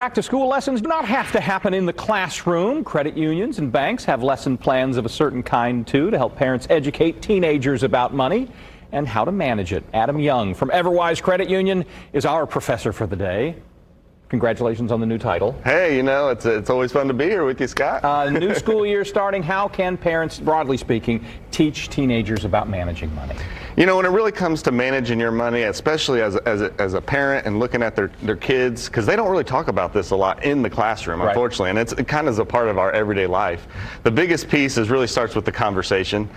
Back-to-school lessons do not have to happen in the classroom. Credit unions and banks have lesson plans of a certain kind, too, to help parents educate teenagers about money and how to manage it. Adam Young from Everwise Credit Union is our professor for the day. Congratulations on the new title. Hey, you know, it's always fun to be here with you, Scott. New school year starting. How can parents, broadly speaking, teach teenagers about managing money? You know, when it really comes to managing your money, especially as a parent and looking at their kids, because they don't really talk about this a lot in the classroom, unfortunately, and it kind of is a part of our everyday life. The biggest piece really starts with the conversation.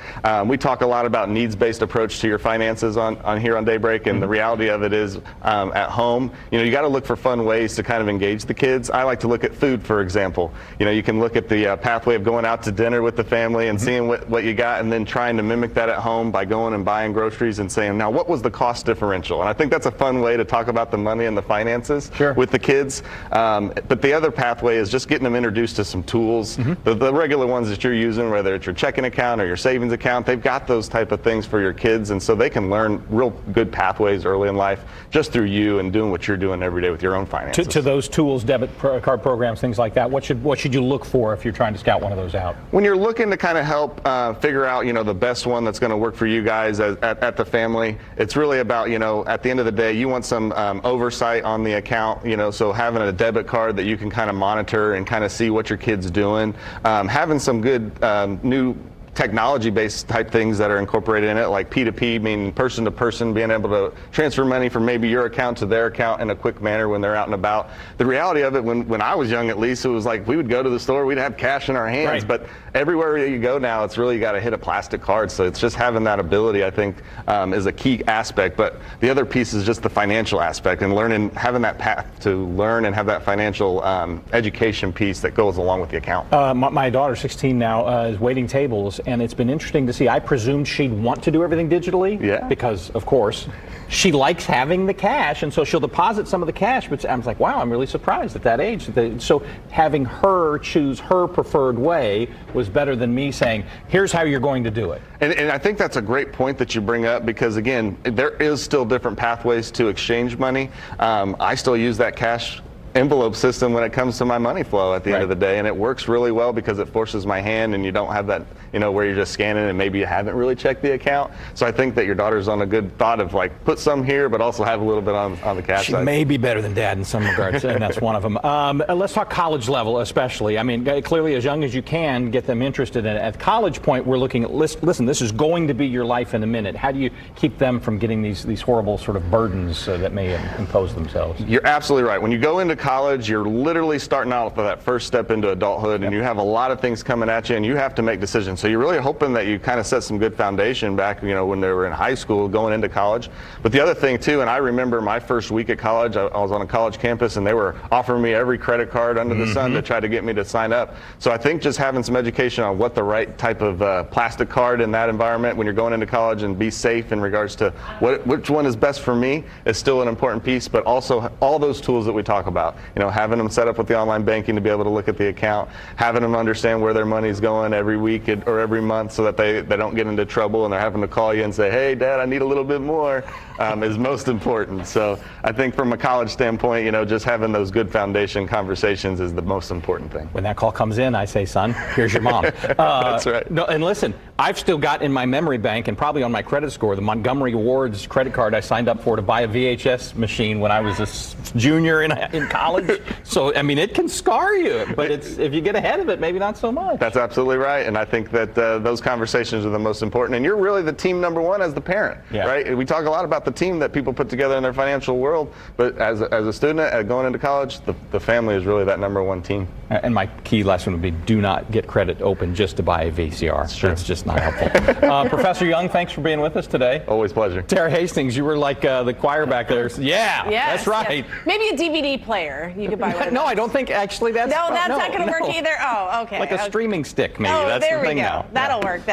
We talk a lot about needs-based approach to your finances on here on Daybreak, and the reality of it is at home, you know, you got to look for fun ways to kind of engage the kids. I like to look at food, for example. You know, you can look at the pathway of going out to dinner with the family and seeing what you got, and then trying to mimic that at home by going and buying groceries and saying, now what was the cost differential? And I think that's a fun way to talk about the money and the finances with the kids. But the other pathway is just getting them introduced to some tools. The regular ones that you're using, whether it's your checking account or your savings account, they've got those type of things for your kids, and so they can learn real good pathways early in life just through you and doing what you're doing every day with your own finances. To those tools, debit card programs, things like that, what should you look for if you're trying to scout one of those out? When you're looking to kind of help figure out, you know, the best one that's going to work for you guys at the family, it's really about, you know, at the end of the day, you want some oversight on the account, you know, so having a debit card that you can kind of monitor and kind of see what your kid's doing, having some good new technology-based type things that are incorporated in it, like P2P, meaning person-to-person, being able to transfer money from maybe your account to their account in a quick manner when they're out and about. The reality of it, when I was young at least, it was like we would go to the store, we'd have cash in our hands, but everywhere you go now, it's really got to hit a plastic card. So it's just having that ability, I think, is a key aspect. But the other piece is just the financial aspect and learning, having that path to learn and have that financial education piece that goes along with the account. My daughter, 16 now, is waiting tables. And it's been interesting to see. I presumed she'd want to do everything digitally because, of course, she likes having the cash, and so she'll deposit some of the cash. But I was like, wow, I'm really surprised at that age. So having her choose her preferred way was better than me saying, here's how you're going to do it. And I think that's a great point that you bring up because, again, there is still different pathways to exchange money. I still use that cash envelope system when it comes to my money flow at the end of the day, and it works really well because it forces my hand and you don't have that, you know, where you're just scanning and maybe you haven't really checked the account. So I think that your daughter's on a good thought of like put some here but also have a little bit on the cash side. She may be better than Dad in some regards, and that's one of them. Let's talk college level especially. I mean, clearly as young as you can get them interested in it. At college point, we're looking at, listen, this is going to be your life in a minute. How do you keep them from getting these horrible sort of burdens that may impose themselves? You're absolutely right. When you go into college, you're literally starting out for that first step into adulthood, and you have a lot of things coming at you, and you have to make decisions. So you're really hoping that you kind of set some good foundation back, you know, when they were in high school, going into college. But the other thing too, and I remember my first week at college, I was on a college campus, and they were offering me every credit card under the sun to try to get me to sign up. So I think just having some education on what the right type of plastic card in that environment when you're going into college and be safe in regards to which one is best for me is still an important piece, but also all those tools that we talk about, you know, having them set up with the online banking to be able to look at the account, having them understand where their money's going every week or every month so that they don't get into trouble and they're having to call you and say, hey, Dad, I need a little bit more, is most important. So I think from a college standpoint, you know, just having those good foundation conversations is the most important thing. When that call comes in, I say, son, here's your mom. That's right. No, and listen, I've still got in my memory bank and probably on my credit score the Montgomery Ward's credit card I signed up for to buy a VHS machine when I was a junior in college. So, I mean, it can scar you, but if you get ahead of it, maybe not so much. That's absolutely right, and I think that those conversations are the most important, and you're really the team number one as the parent, right? We talk a lot about the team that people put together in their financial world, but as a student going into college, the family is really that number one team. And my key lesson would be do not get credit open just to buy a VCR. That's just not helpful. Professor Young, thanks for being with us today. Always a pleasure. Tara Hastings, you were like the choir back there. Yeah, that's right. Yes. Maybe a DVD player. You could buy one. No, I don't think actually that's not going to work either. Oh, okay. Like a streaming stick, maybe. Oh, That's there the we thing go. now. That'll work.